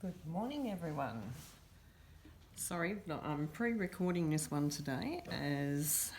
Good morning, everyone. Sorry, I'm pre-recording this one today as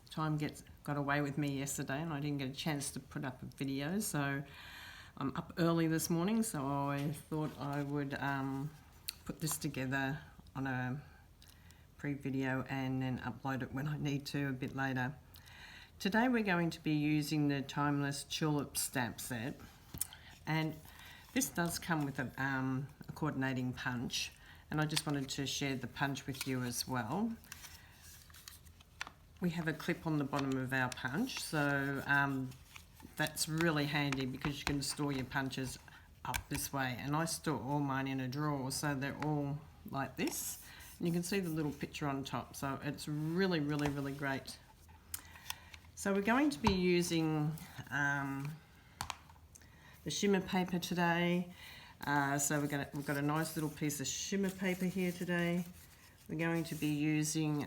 time got away with me yesterday and I didn't get a chance to put up a video, so I'm up early this morning, so I thought I would put this together on a pre-video and then upload it when I need to a bit later. Today we're going to be using the Timeless Tulip stamp set, and this does come with a coordinating punch, and I just wanted to share the punch with you as well. We have a clip on the bottom of our punch, so that's really handy because you can store your punches up this way, and I store all mine in a drawer, so they're all like this, and you can see the little picture on top, so it's really great. So we're going to be using the shimmer paper today. So we've got a nice little piece of shimmer paper here today. We're going to be using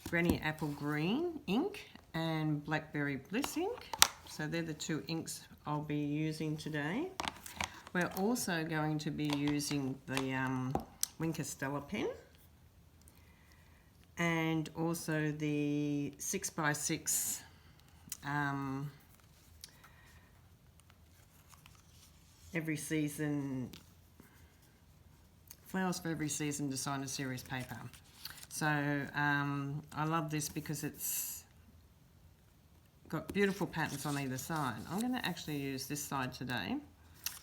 Granny Apple Green ink and Blackberry Bliss ink. So they're the two inks I'll be using today. We're also going to be using the Wink Stella pen and also the 6x6 Every Season Flowers for Every Season Designer Series paper. So I love this because it's got beautiful patterns on either side. I'm going to actually use this side today.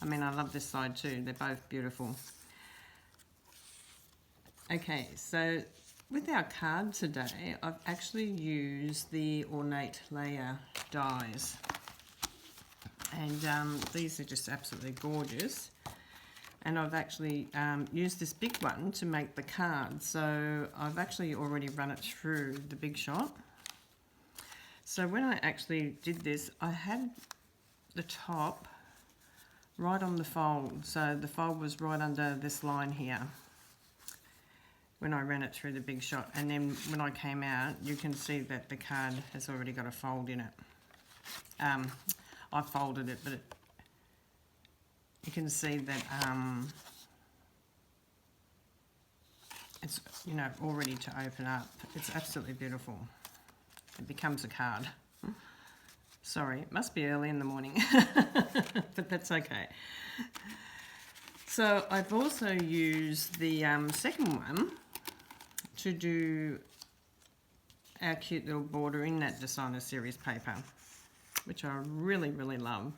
I mean, I love this side too. They're both beautiful. Okay, so with our card today, I've actually used the Ornate layer dies. And these are just absolutely gorgeous. And I've actually used this big one to make the card. So I've actually already run it through the Big Shot. So when I actually did this, I had the top right on the fold. So the fold was right under this line here when I ran it through the Big Shot. And then when I came out, you can see that the card has already got a fold in it. I folded it, but you can see that it's, you know, all ready to open up. It's absolutely beautiful. It becomes a card. Sorry, it must be early in the morning, but that's okay. So I've also used the second one to do our cute little border in that designer series paper, which I really love.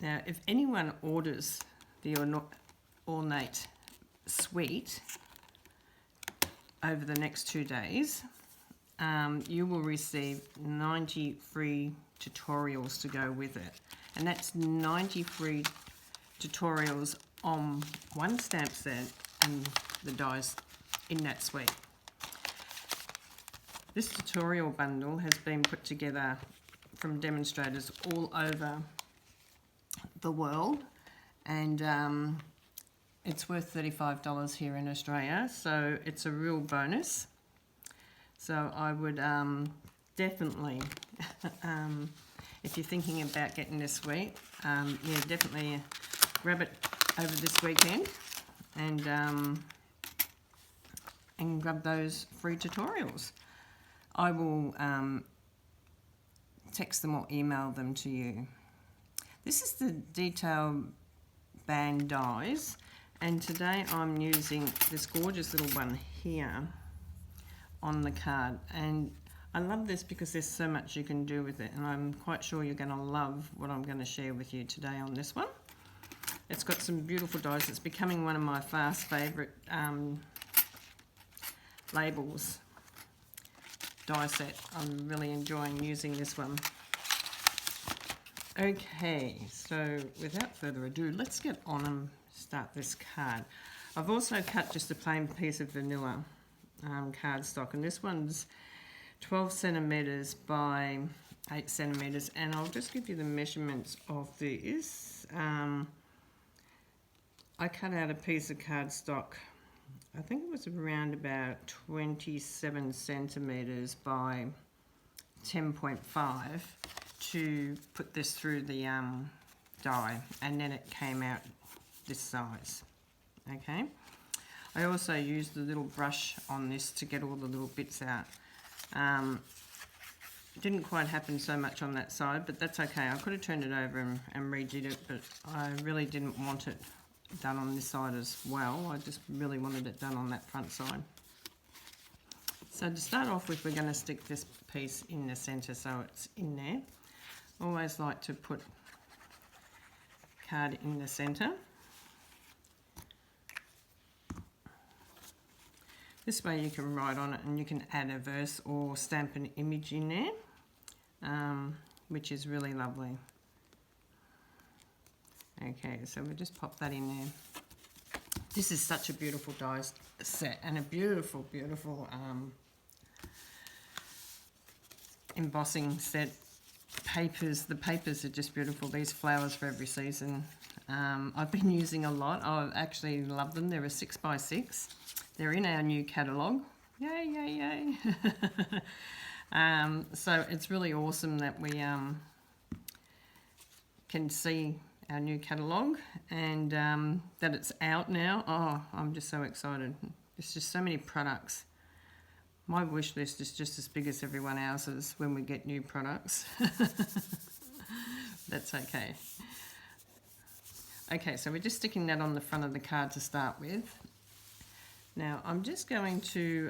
Now, if anyone orders the Ornate suite over the next 2 days, you will receive 90 free tutorials to go with it. And that's 90 free tutorials on one stamp set and the dies in that suite. This tutorial bundle has been put together from demonstrators all over the world, and it's worth $35 here in Australia, so it's a real bonus. So I would definitely, if you're thinking about getting this suite, yeah, definitely grab it over this weekend and grab those free tutorials. I will text them or email them to you. This is the detail band dies, and today I'm using this gorgeous little one here on the card, and I love this because there's so much you can do with it, and I'm quite sure you're going to love what I'm going to share with you today on this one. It's got some beautiful dies. It's becoming one of my fast favourite labels. Die set. I'm really enjoying using this one. Okay, so without further ado, let's get on and start this card. I've also cut just a plain piece of vanilla cardstock, and this one's 12 centimeters by 8 centimeters, and I'll just give you the measurements of this. I cut out a piece of cardstock, I think it was around about 27 centimeters by 10.5 to put this through the die, and then it came out this size. Okay, I also used the little brush on this to get all the little bits out. It didn't quite happen so much on that side, but that's okay. I could have turned it over and redid it, but I really didn't want it done on this side as well. I just really wanted it done on that front side. So to start off with, we're going to stick this piece in the centre so it's in there. Always like to put card in the centre. This way you can write on it and you can add a verse or stamp an image in there, which is really lovely. Okay, so we'll just pop that in there. This is such a beautiful die set and a beautiful, beautiful embossing set. Papers, the papers are just beautiful. These flowers for every season. I've been using a lot. I actually love them. They're a 6x6. They're in our new catalogue. Yay, yay, yay. So it's really awesome that we can see our new catalogue and that it's out now. Oh, I'm just so excited. There's just so many products. My wish list is just as big as everyone else's when we get new products. That's okay. Okay, so we're just sticking that on the front of the card to start with. Now I'm just going to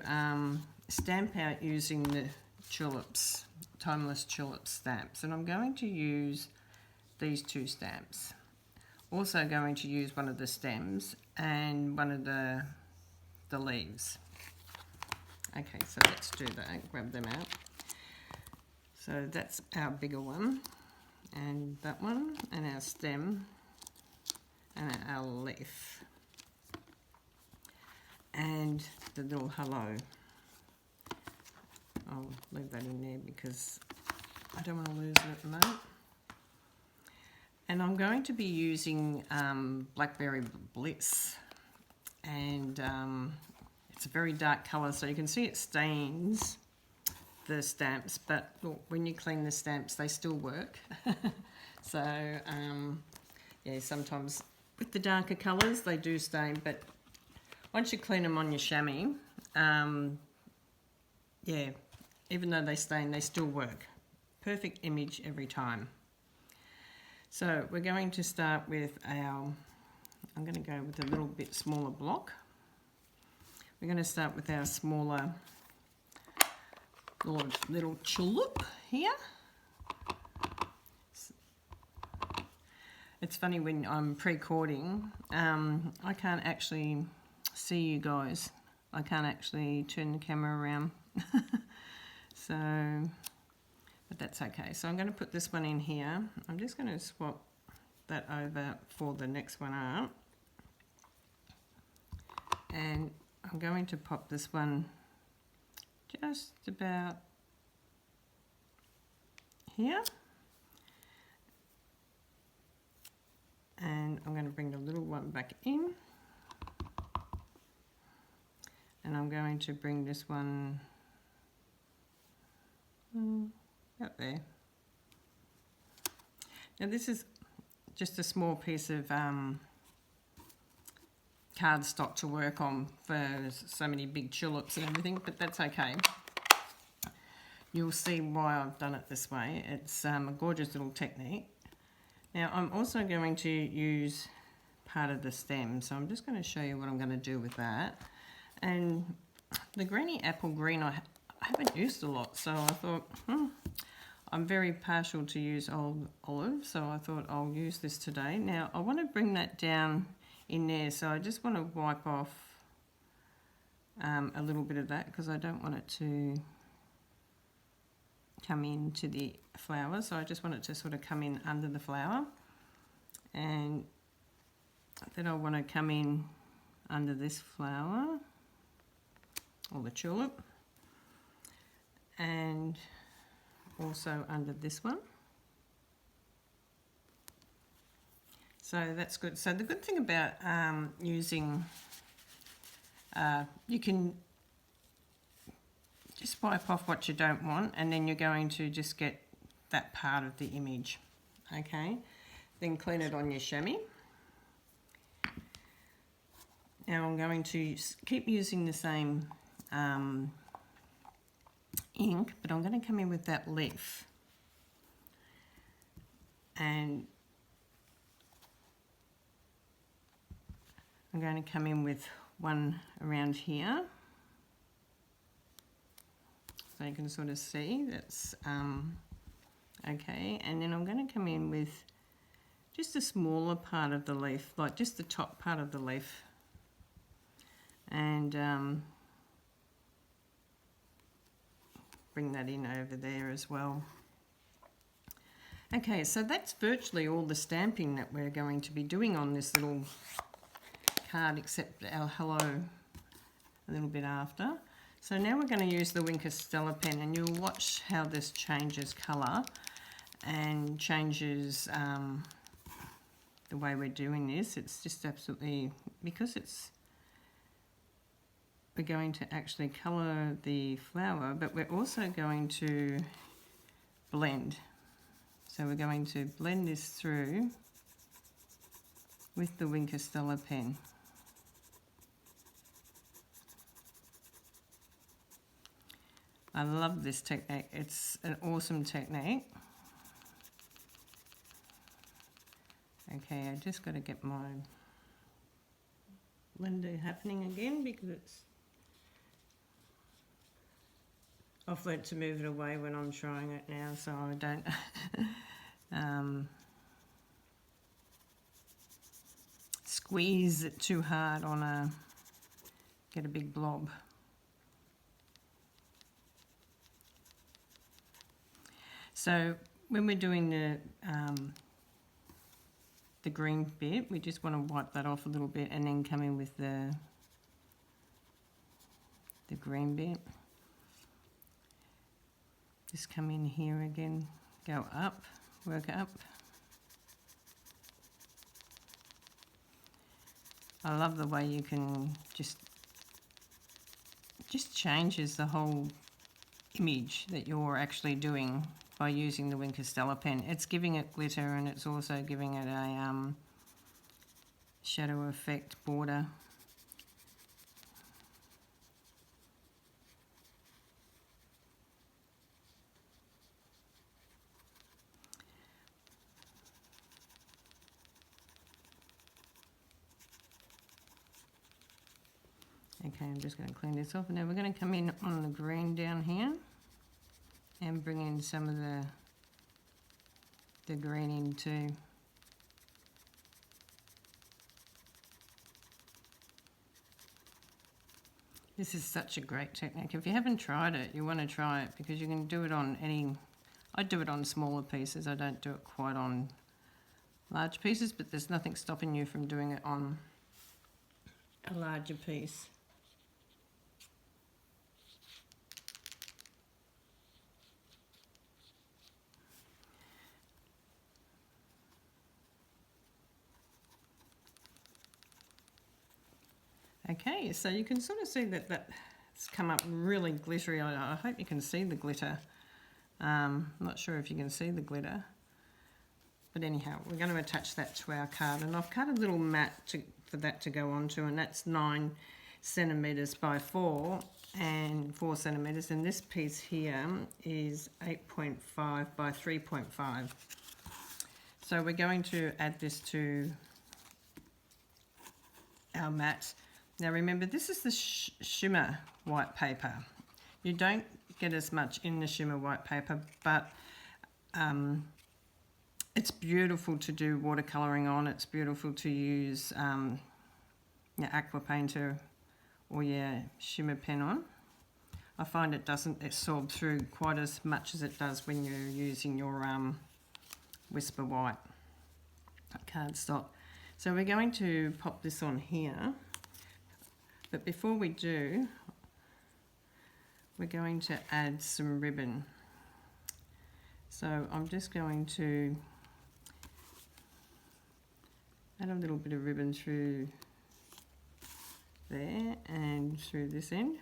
stamp out using the tulips, timeless tulip stamps, and I'm going to use these two stamps. Also going to use one of the stems and one of the leaves. Okay, so let's do that, grab them out. So that's our bigger one, and that one, and our stem, and our leaf. And the little hello. I'll leave that in there because I don't want to lose it at the moment. And I'm going to be using Blackberry Bliss, and it's a very dark colour, so you can see it stains the stamps, but look, when you clean the stamps they still work. So yeah, sometimes with the darker colours they do stain, but once you clean them on your chamois, yeah, even though they stain, they still work. Perfect image every time. So we're going to start with our, I'm going to go with a little bit smaller block. We're going to start with our smaller little tulip here. It's funny when I'm pre-recording, I can't actually see you guys. I can't actually turn the camera around. So, but that's okay. So I'm going to put this one in here. I'm just going to swap that over for the next one up. And I'm going to pop this one just about here. And I'm going to bring the little one back in. And I'm going to bring this one up there. Now this is just a small piece of cardstock to work on for so many big tulips and everything, but that's okay. You'll see why I've done it this way. It's a gorgeous little technique. Now I'm also going to use part of the stem, so I'm just going to show you what I'm going to do with that. And the greeny apple green I haven't used a lot, so I thought I'm very partial to use old olive, so I thought I'll use this today. Now I want to bring that down in there, so I just want to wipe off a little bit of that because I don't want it to come into the flower, so I just want it to sort of come in under the flower, and then I want to come in under this flower or the tulip, and also under this one. So that's good. So the good thing about using, you can just wipe off what you don't want, and then you're going to just get that part of the image. Okay, then clean it on your chamois. Now I'm going to keep using the same ink, but I'm going to come in with that leaf. And I'm going to come in with one around here. So you can sort of see that's okay. And then I'm going to come in with just a smaller part of the leaf, like just the top part of the leaf. And bring that in over there as well. Okay, so that's virtually all the stamping that we're going to be doing on this little card, except our hello a little bit after. So now we're going to use the Wink of Stella pen, and you'll watch how this changes colour and changes the way we're doing this. It's just absolutely, because we're going to actually colour the flower, but we're also going to blend. So we're going to blend this through with the Wink of Stella pen. I love this technique. It's an awesome technique. Okay, I just got to get my blender happening again because I've learnt to move it away when I'm trying it now, so I don't squeeze it too hard on get a big blob. So when we're doing the green bit, we just want to wipe that off a little bit and then come in with the green bit. Just come in here again, go up, work up. I love the way you can just changes the whole image that you're actually doing by using the Wink of Stella pen. It's giving it glitter, and it's also giving it a shadow effect border. Okay, I'm just going to clean this off. Now we're going to come in on the green down here and bring in some of the green in too. This is such a great technique. If you haven't tried it, you want to try it, because you can do it on I do it on smaller pieces. I don't do it quite on large pieces, but there's nothing stopping you from doing it on a larger piece. Okay, so you can sort of see that that's come up really glittery. I hope you can see the glitter. I'm not sure if you can see the glitter. But anyhow, we're going to attach that to our card. And I've cut a little mat for that to go onto, and that's 9 centimetres by 4 and 4 centimetres. And this piece here is 8.5 by 3.5. So we're going to add this to our mat. Now remember, this is the shimmer white paper. You don't get as much in the shimmer white paper, but it's beautiful to do watercolouring on. It's beautiful to use your aqua painter or your shimmer pen on. I find it doesn't absorb through quite as much as it does when you're using your Whisper White cardstock. So we're going to pop this on here. But before we do, we're going to add some ribbon. So I'm just going to add a little bit of ribbon through there and through this end.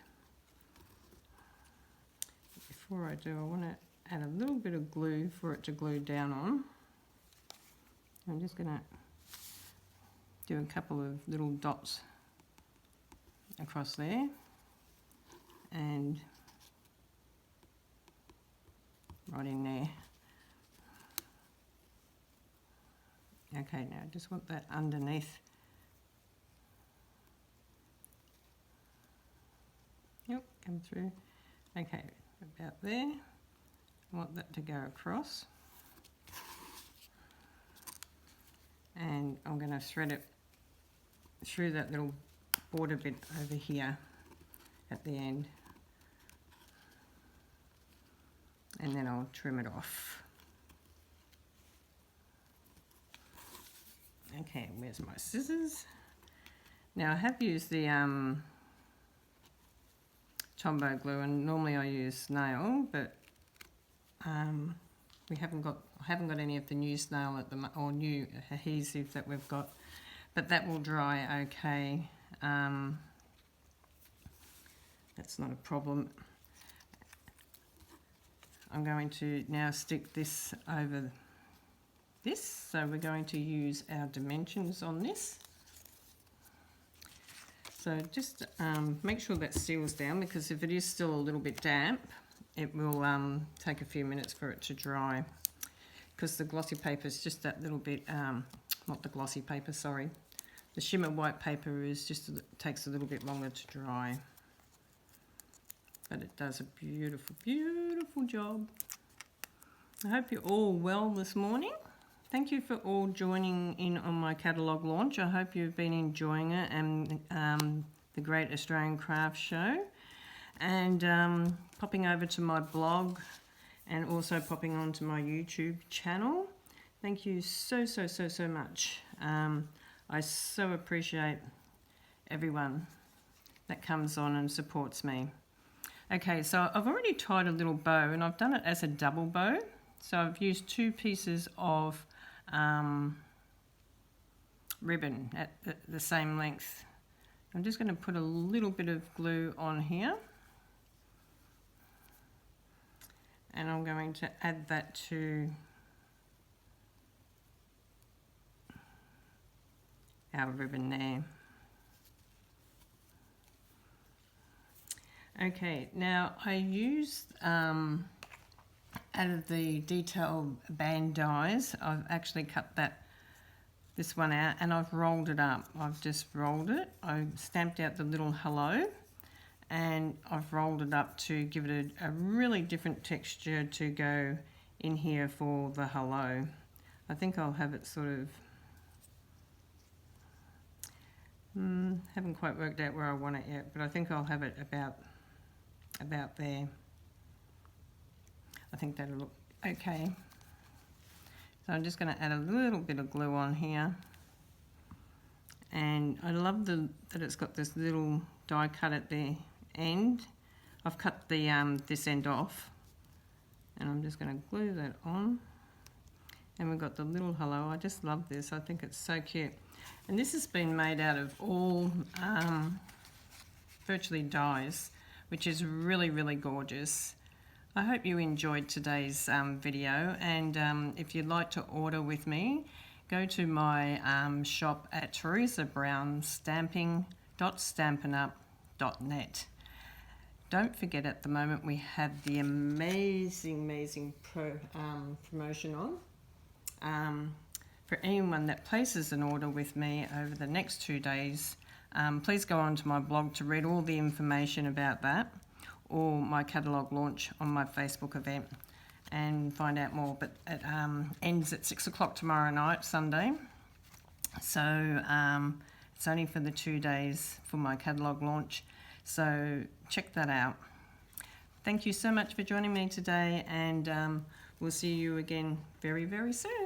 Before I do, I want to add a little bit of glue for it to glue down on. I'm just going to do a couple of little dots across there and right in there. Okay, now I just want that underneath. Yep, come through. Okay, about there. I want that to go across. And I'm going to thread it through that little border bit over here at the end. And then I'll trim it off. Okay, where's my scissors? Now I have used the Tombow glue, and normally I use snail, but I haven't got any of the new snail at the or new adhesive that we've got, but that will dry okay. That's not a problem. I'm going to now stick this over this, so we're going to use our dimensions on this. So just make sure that seals down, because if it is still a little bit damp, it will take a few minutes for it to dry, because the glossy paper is just that little bit, not the glossy paper, sorry. The shimmer white paper is just takes a little bit longer to dry. But it does a beautiful, beautiful job. I hope you're all well this morning. Thank you for all joining in on my catalogue launch. I hope you've been enjoying it, and the Great Australian Craft Show. And popping over to my blog and also popping onto my YouTube channel. Thank you so much. I so appreciate everyone that comes on and supports me. Okay, so I've already tied a little bow, and I've done it as a double bow. So I've used 2 pieces of ribbon at the same length. I'm just going to put a little bit of glue on here, and I'm going to add that to our ribbon there. Okay, now I used out of the detail band dies, I've actually cut this one out, and I've rolled it up. I've just rolled it. I stamped out the little hello, and I've rolled it up to give it a really different texture to go in here for the hello. I think I'll have it sort of, haven't quite worked out where I want it yet, but I think I'll have it about there. I think that'll look okay. So I'm just going to add a little bit of glue on here, and I love that it's got this little die cut at the end. I've cut the this end off, and I'm just going to glue that on, and we've got the little hello. I just love this. I think it's so cute, and this has been made out of all virtually dies, which is really gorgeous. I hope you enjoyed today's video, and if you'd like to order with me, go to my shop at teresabrownstamping.stampinup.net. Don't forget, at the moment we have the amazing promotion on. For anyone that places an order with me over the next 2 days, please go on to my blog to read all the information about that, or my catalogue launch on my Facebook event, and find out more. But it ends at 6 o'clock tomorrow night, Sunday. So it's only for the 2 days for my catalogue launch. So check that out. Thank you so much for joining me today, and we'll see you again very soon.